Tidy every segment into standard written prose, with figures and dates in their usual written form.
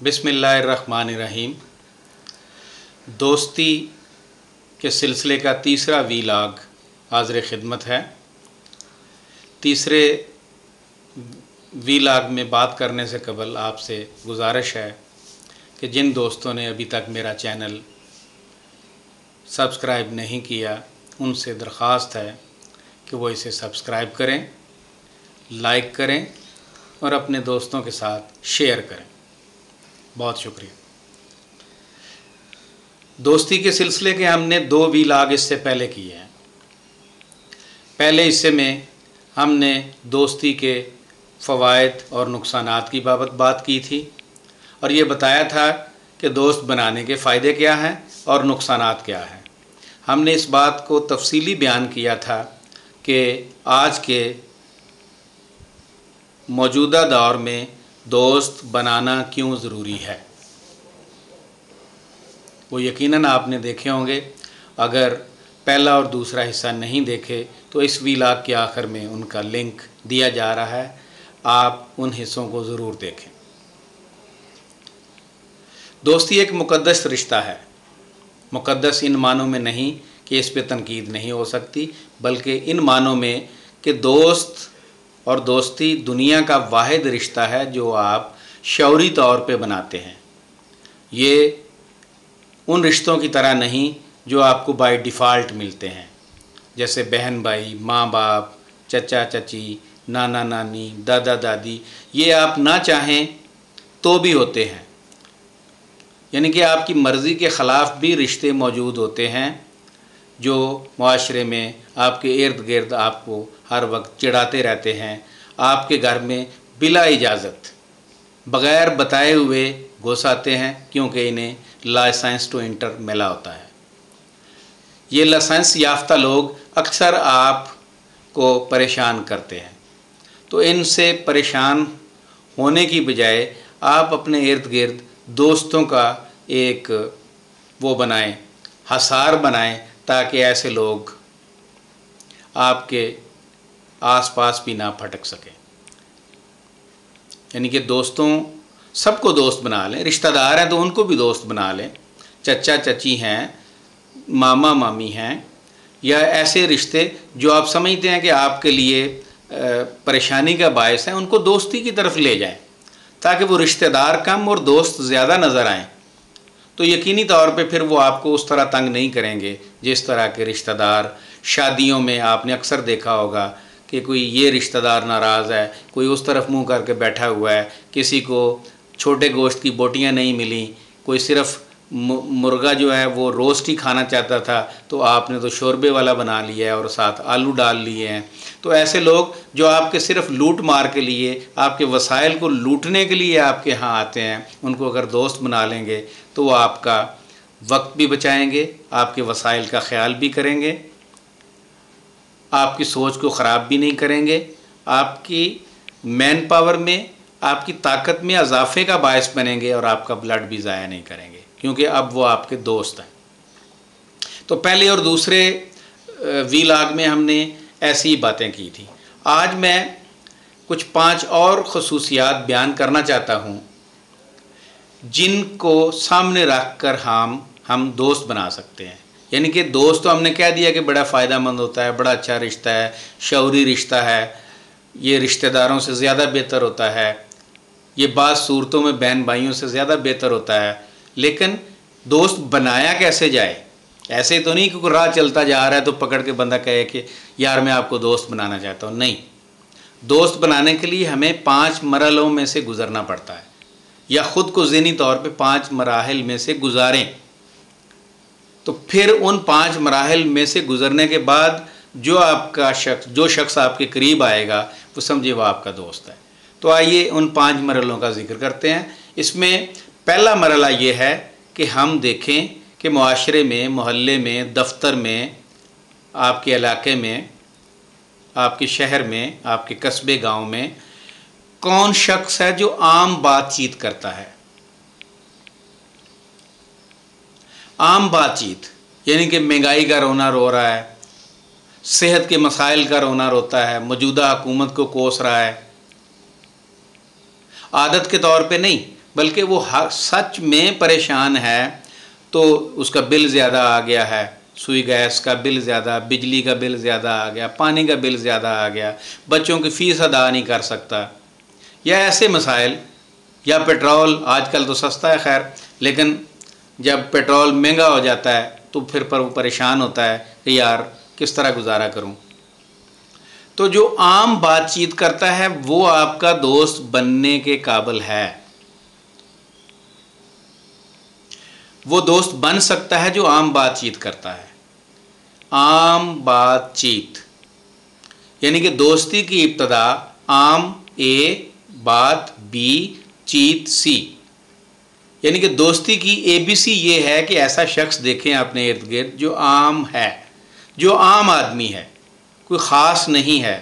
बिस्मिल्लाहिर्रहमानिर्रहीम। दोस्ती के सिलसिले का तीसरा वीलाग हाज़िर खिदमत है। तीसरे वीलाग में बात करने से कबल आपसे गुजारिश है कि जिन दोस्तों ने अभी तक मेरा चैनल सब्सक्राइब नहीं किया, उनसे दरख्वास्त है कि वो इसे सब्सक्राइब करें, लाइक करें और अपने दोस्तों के साथ शेयर करें। बहुत शुक्रिया। दोस्ती के सिलसिले के हमने 2 वीलाग इससे पहले किए हैं। पहले हिस्से में हमने दोस्ती के फ़वाइद और नुकसानात की बाबत बात की थी और ये बताया था कि दोस्त बनाने के फ़ायदे क्या हैं और नुकसानात क्या हैं। हमने इस बात को तफसीली बयान किया था कि आज के मौजूदा दौर में दोस्त बनाना क्यों ज़रूरी है। वो यकीनन आपने देखे होंगे। अगर पहला और दूसरा हिस्सा नहीं देखे तो इस वीलाग के आखिर में उनका लिंक दिया जा रहा है, आप उन हिस्सों को ज़रूर देखें। दोस्ती एक मुक़द्दस रिश्ता है। मुक़द्दस इन मानों में नहीं कि इस पे तनकीद नहीं हो सकती, बल्कि इन मानों में कि दोस्त और दोस्ती दुनिया का वाहिद रिश्ता है जो आप शौरी तौर पे बनाते हैं। ये उन रिश्तों की तरह नहीं जो आपको बाय डिफ़ॉल्ट मिलते हैं, जैसे बहन भाई, माँ बाप, चचा चची, नाना नानी, दादा दादी। ये आप ना चाहें तो भी होते हैं, यानी कि आपकी मर्ज़ी के ख़िलाफ़ भी रिश्ते मौजूद होते हैं जो मुआशरे में आपके इर्द गिर्द आपको हर वक्त चिढ़ाते रहते हैं। आपके घर में बिला इजाज़त, बग़ैर बताए हुए घुस आते हैं क्योंकि इन्हें लाइसेंस टू इंटर मिला होता है। ये लाइसेंस याफ्ता लोग अक्सर आपको परेशान करते हैं, तो इनसे परेशान होने की बजाय आप अपने इर्द गिर्द दोस्तों का एक वो बनाएं, हसार बनाएं, ताकि ऐसे लोग आपके आसपास भी ना फटक सकें। यानी कि दोस्तों, सबको दोस्त बना लें। रिश्तेदार हैं तो उनको भी दोस्त बना लें। चचा चची हैं, मामा मामी हैं, या ऐसे रिश्ते जो आप समझते हैं कि आपके लिए परेशानी का बायस है, उनको दोस्ती की तरफ ले जाएं ताकि वो रिश्तेदार कम और दोस्त ज़्यादा नज़र आएँ। तो यकीनी तौर पे फिर वो आपको उस तरह तंग नहीं करेंगे जिस तरह के रिश्तेदार शादियों में आपने अक्सर देखा होगा कि कोई ये रिश्तेदार नाराज़ है, कोई उस तरफ मुंह करके बैठा हुआ है, किसी को छोटे गोश्त की बोटियां नहीं मिली, कोई सिर्फ मुर्गा जो है वो रोस्ट ही खाना चाहता था तो आपने तो शोरबे वाला बना लिया है और साथ आलू डाल लिए हैं। तो ऐसे लोग जो आपके सिर्फ लूट मार के लिए, आपके वसाइल को लूटने के लिए आपके यहाँ आते हैं, उनको अगर दोस्त बना लेंगे तो वो आपका वक्त भी बचाएंगे, आपके वसाइल का ख्याल भी करेंगे, आपकी सोच को ख़राब भी नहीं करेंगे, आपकी मैन पावर में, आपकी ताकत में इजाफे का बायस बनेंगे और आपका ब्लड भी ज़ाया नहीं करेंगे क्योंकि अब वो आपके दोस्त हैं। तो पहले और दूसरे वीलाग में हमने ऐसी ही बातें की थी। आज मैं कुछ 5 और ख़ुसूसियात बयान करना चाहता हूँ जिनको सामने रख कर हम दोस्त बना सकते हैं। यानी कि दोस्त तो हमने कह दिया कि बड़ा फ़ायदेमंद होता है, बड़ा अच्छा रिश्ता है, शौरी रिश्ता है, ये रिश्तेदारों से ज़्यादा बेहतर होता है, ये बात सूरतों में बहन भाइयों से ज़्यादा बेहतर होता है। लेकिन दोस्त बनाया कैसे जाए? ऐसे तो नहीं कि कोई राह चलता जा रहा है तो पकड़ के बंदा कहे कि यार मैं आपको दोस्त बनाना चाहता हूँ। नहीं, दोस्त बनाने के लिए हमें 5 मरहलों में से गुज़रना पड़ता है, या ख़ुद को ज़हनी तौर पे 5 मराहिल में से गुजारें। तो फिर उन 5 मराहिल में से गुज़रने के बाद जो शख्स आपके करीब आएगा वो समझे वो आपका दोस्त है। तो आइए उन 5 मरहलों का जिक्र करते हैं। इसमें पहला मरहला ये है कि हम देखें कि मुआशरे में, मोहल्ले में, दफ्तर में, आपके इलाके में, आपके शहर में, आपके कस्बे गांव में कौन शख्स है जो आम बातचीत करता है। आम बातचीत यानी कि महंगाई का रोना रो रहा है, सेहत के मसाइल का रोना रोता है, मौजूदा हुकूमत को कोस रहा है। आदत के तौर पे नहीं, बल्कि वो सच में परेशान है, तो उसका बिल ज़्यादा आ गया है, सुई गैस का बिल ज़्यादा, बिजली का बिल ज़्यादा आ गया, पानी का बिल ज़्यादा आ गया, बच्चों की फ़ीस अदा नहीं कर सकता, या ऐसे मसाइल, या पेट्रोल आजकल तो सस्ता है खैर, लेकिन जब पेट्रोल महंगा हो जाता है तो फिर पर वो परेशान होता है कि यार किस तरह गुजारा करूं। तो जो आम बातचीत करता है वो आपका दोस्त बनने के काबिल है, वो दोस्त बन सकता है जो आम बातचीत करता है। आम बातचीत यानी कि दोस्ती की इब्तदा आम ए, बात बी, चीत सी, यानी कि दोस्ती की ABC ये है कि ऐसा शख्स देखें अपने इर्द गिर्द जो आम है, जो आम आदमी है, कोई ख़ास नहीं है।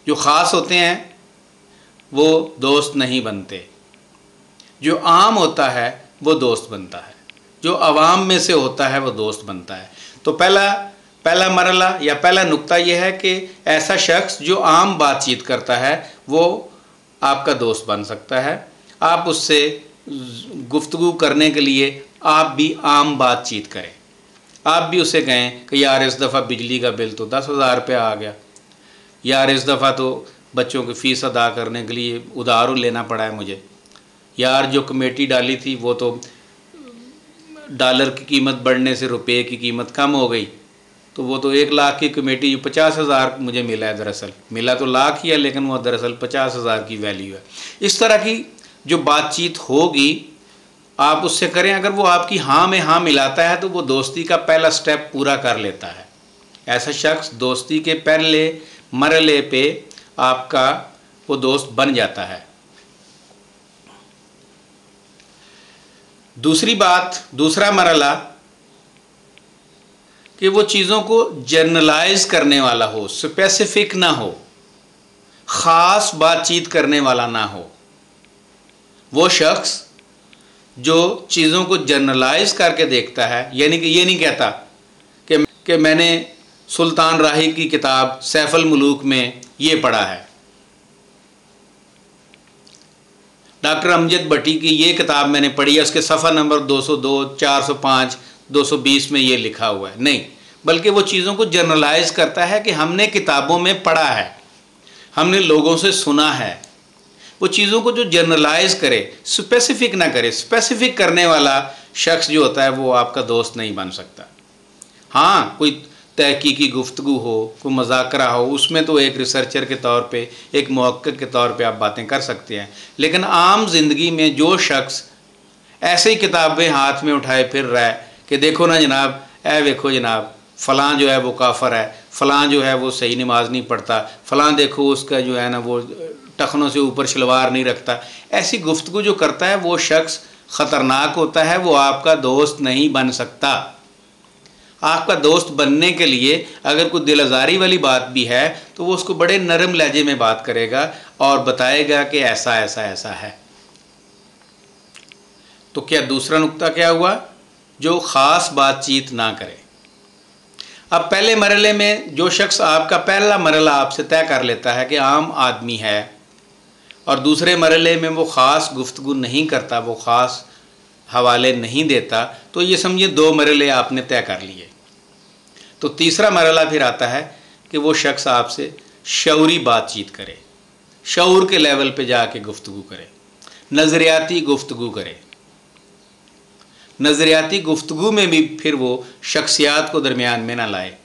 जो ख़ास होते हैं वो दोस्त नहीं बनते, जो आम होता है वो दोस्त बनता है, जो आवाम में से होता है वो दोस्त बनता है। तो पहला मरला या पहला नुक्ता यह है कि ऐसा शख्स जो आम बातचीत करता है वो आपका दोस्त बन सकता है। आप उससे गुफ्तगू करने के लिए आप भी आम बातचीत करें, आप भी उसे कहें कि यार इस दफ़ा बिजली का बिल तो 10,000 रुपया आ गया, यार इस दफ़ा तो बच्चों की फ़ीस अदा करने के लिए उधार लेना पड़ा है मुझे, यार जो कमेटी डाली थी वो तो डॉलर की कीमत बढ़ने से रुपये की कीमत कम हो गई, तो वो तो 1 लाख की कमेटी 50,000 मुझे मिला है, दरअसल मिला तो लाख ही है लेकिन वो दरअसल 50,000 की वैल्यू है। इस तरह की जो बातचीत होगी आप उससे करें। अगर वो आपकी हाँ में हाँ मिलाता है तो वो दोस्ती का पहला स्टेप पूरा कर लेता है। ऐसा शख्स दोस्ती के पहले मरले पे आपका वो दोस्त बन जाता है। दूसरी बात, दूसरा मरला कि वो चीज़ों को जनरलाइज करने वाला हो, स्पेसिफिक ना हो, ख़ास बातचीत करने वाला ना हो। वो शख्स जो चीज़ों को जनरलाइज करके देखता है, यानी कि ये नहीं कहता कि मैंने सुल्तान राही की किताब सैफुल मुलूक में ये पढ़ा है, डॉक्टर अमजद भट्टी की ये किताब मैंने पढ़ी है, उसके सफ़ा नंबर 202, 405, 220 में ये लिखा हुआ है। नहीं, बल्कि वो चीज़ों को जनरलाइज करता है कि हमने किताबों में पढ़ा है, हमने लोगों से सुना है। वो चीज़ों को जो जनरलाइज करे, स्पेसिफिक ना करे। स्पेसिफिक करने वाला शख्स जो होता है वो आपका दोस्त नहीं बन सकता। हाँ, कोई तहकीकी गुफ्तगू हो, कोई मज़ाकरा हो, उसमें तो एक रिसर्चर के तौर पे, एक मुहक्किक के तौर पे आप बातें कर सकते हैं। लेकिन आम ज़िंदगी में जो शख्स ऐसे ही किताबें हाथ में उठाए फिर रहा है कि देखो ना जनाब, देखो जनाब फ़लाँ जो है वो काफर है, फ़लाँ जो है वो सही नमाज नहीं पढ़ता, फ़लाँ देखो उसका जो है ना वो टखनों से ऊपर शलवार नहीं रखता, ऐसी गुफ्तगू जो करता है वो शख्स ख़तरनाक होता है, वो आपका दोस्त नहीं बन सकता। आपका दोस्त बनने के लिए अगर कोई दिल आज़ारी वाली बात भी है तो वो उसको बड़े नरम लहजे में बात करेगा और बताएगा कि ऐसा ऐसा ऐसा है। तो क्या दूसरा नुक्ता क्या हुआ? जो ख़ास बातचीत ना करे। अब पहले मरले में जो शख्स आपका पहला मरला आपसे तय कर लेता है कि आम आदमी है, और दूसरे मरले में वो ख़ास गुफ्तगू नहीं करता, वो ख़ास हवाले नहीं देता, तो ये समझिए 2 मरले आपने तय कर लिए। तो तीसरा मरला फिर आता है कि वो शख्स आपसे शऊरी बातचीत करे, शऊर के लेवल पे जाके गुफ्तगू करे, नज़रियाती गुफ्तगू करे। नज़रियाती गुफ्तगू में भी फिर वो शख्सियात को दरमियान में ना लाए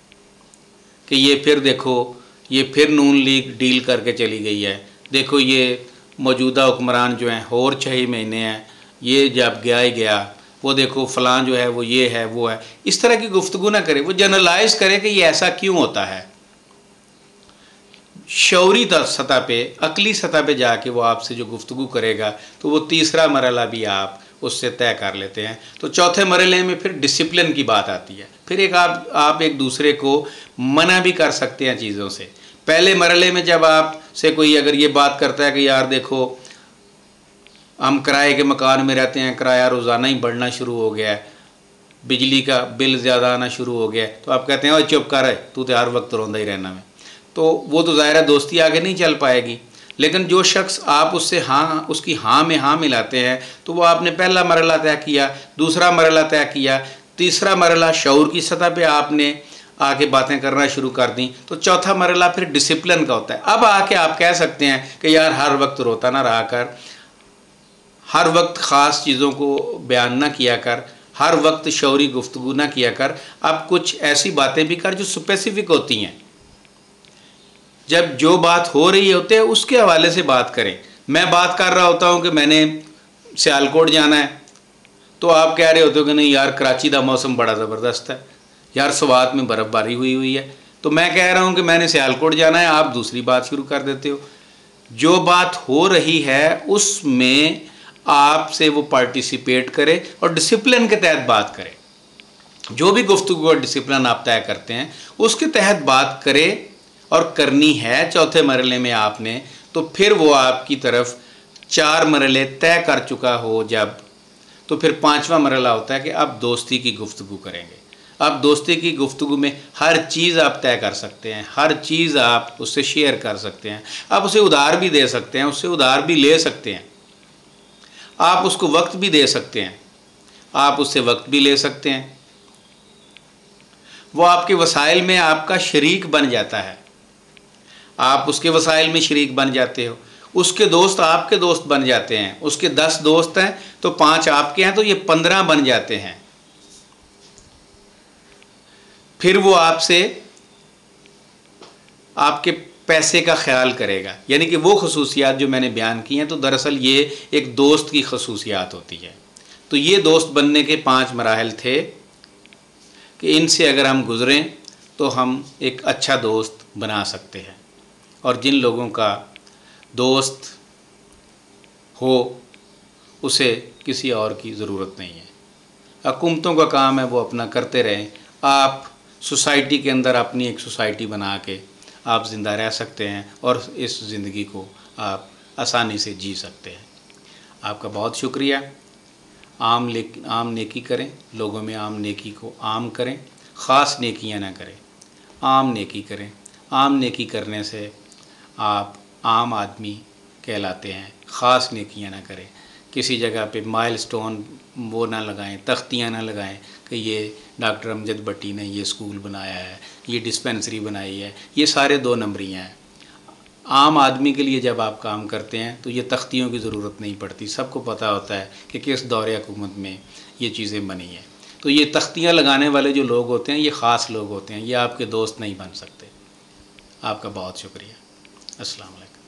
कि ये फिर देखो, ये फिर नून लीग डील करके चली गई है, देखो ये मौजूदा हुक्मरान जो हैं और 6 महीने हैं, ये जब गया ही गया, वो देखो फ़लाँ जो है वो ये है वो है। इस तरह की गुफ्तगू ना करे, वो जनरलाइज करे कि ये ऐसा क्यों होता है। शऊरी सतह पे, अकली सतह पे जाके वो आपसे जो गुफ्तगू करेगा, तो वो तीसरा मरला भी आप उससे तय कर लेते हैं। तो चौथे मरले में फिर डिसिप्लिन की बात आती है। फिर एक आप एक दूसरे को मना भी कर सकते हैं चीज़ों से। पहले मरले में जब आपसे कोई अगर ये बात करता है कि यार देखो हम किराए के मकान में रहते हैं, किराया रोज़ाना ही बढ़ना शुरू हो गया है, बिजली का बिल ज़्यादा आना शुरू हो गया है, तो आप कहते हैं ओए चुप कर, तू तो हर वक्त रोंदा ही रहना में। तो वो तो ज़ाहिर है दोस्ती आगे नहीं चल पाएगी। लेकिन जो शख्स आप उससे हाँ, उसकी हाँ में हाँ मिलाते हैं, तो वो आपने पहला मरला तय किया, दूसरा मरला तय किया, तीसरा मरला शऊर की सतह पे आपने आके बातें करना शुरू कर दी, तो चौथा मरला फिर डिसिप्लिन का होता है। अब आके आप कह सकते हैं कि यार हर वक्त रोता ना रहा कर, हर वक्त ख़ास चीज़ों को बयान ना किया कर, हर वक्त शौरी गुफ्तगू ना किया कर, अब कुछ ऐसी बातें भी कर जो स्पेसिफिक होती हैं। जब जो बात हो रही होती है उसके हवाले से बात करें। मैं बात कर रहा होता हूँ कि मैंने सियालकोट जाना है, तो आप कह रहे होते हो कि नहीं यार कराची का मौसम बड़ा ज़बरदस्त है, यार स्वात में बर्फ़बारी हुई है, तो मैं कह रहा हूँ कि मैंने सियालकोट जाना है, आप दूसरी बात शुरू कर देते हो। जो बात हो रही है उसमें आपसे वो पार्टिसिपेट करे और डिसिप्लिन के तहत बात करे। जो भी गुफ्तगू और डिसिप्लिन आप तय करते हैं उसके तहत बात करे और करनी है चौथे मरले में आपने, तो फिर वो आपकी तरफ 4 मरले तय कर चुका हो जब, तो फिर 5वां मरला होता है कि अब दोस्ती की गुफ्तगू करेंगे। अब दोस्ती की गुफ्तगू में हर चीज़ आप तय कर सकते हैं, हर चीज़ आप उससे शेयर कर सकते हैं, आप उसे उधार भी दे सकते हैं, उससे उधार भी ले सकते हैं, आप उसको वक्त भी दे सकते हैं, आप उससे वक्त भी ले सकते हैं। वो आपके वसाइल में आपका शरीक बन जाता है, आप उसके वसाइल में शरीक बन जाते हो, उसके दोस्त आपके दोस्त बन जाते हैं, उसके 10 दोस्त हैं तो 5 आपके हैं, तो ये 15 बन जाते हैं। फिर वो आपसे आपके पैसे का ख्याल करेगा, यानी कि वो खसूसियात जो मैंने बयान की हैं, तो दरअसल ये एक दोस्त की खसूसियात होती है। तो ये दोस्त बनने के 5 मराहल थे कि इनसे अगर हम गुज़रें तो हम एक अच्छा दोस्त बना सकते हैं, और जिन लोगों का दोस्त हो उसे किसी और की ज़रूरत नहीं है। हुकूमतों का काम है वो अपना करते रहें, आप सोसाइटी के अंदर अपनी एक सोसाइटी बना के आप ज़िंदा रह सकते हैं और इस ज़िंदगी को आप आसानी से जी सकते हैं। आपका बहुत शुक्रिया। आम नेकी करें, लोगों में आम नेकी को आम करें, ख़ास नेकियां ना करें, आम नेकी करें। आम नेकी करने से आप आम आदमी कहलाते हैं, ख़ास नेकियां ना करें। किसी जगह पे माइलस्टोन वो ना लगाएं, तख्तियाँ ना लगाएं कि ये डॉक्टर अमजद भट्टी ने ये स्कूल बनाया है, ये डिस्पेंसरी बनाई है, ये सारे 2 नंबरियाँ हैं। आम आदमी के लिए जब आप काम करते हैं तो ये तख्तियों की ज़रूरत नहीं पड़ती, सबको पता होता है कि किस दौरे हुकूमत में ये चीज़ें बनी हैं। तो ये तख्तियाँ लगाने वाले जो लोग होते हैं ये ख़ास लोग होते हैं, ये आपके दोस्त नहीं बन सकते। आपका बहुत शुक्रिया। अस्सलाम वालेकुम।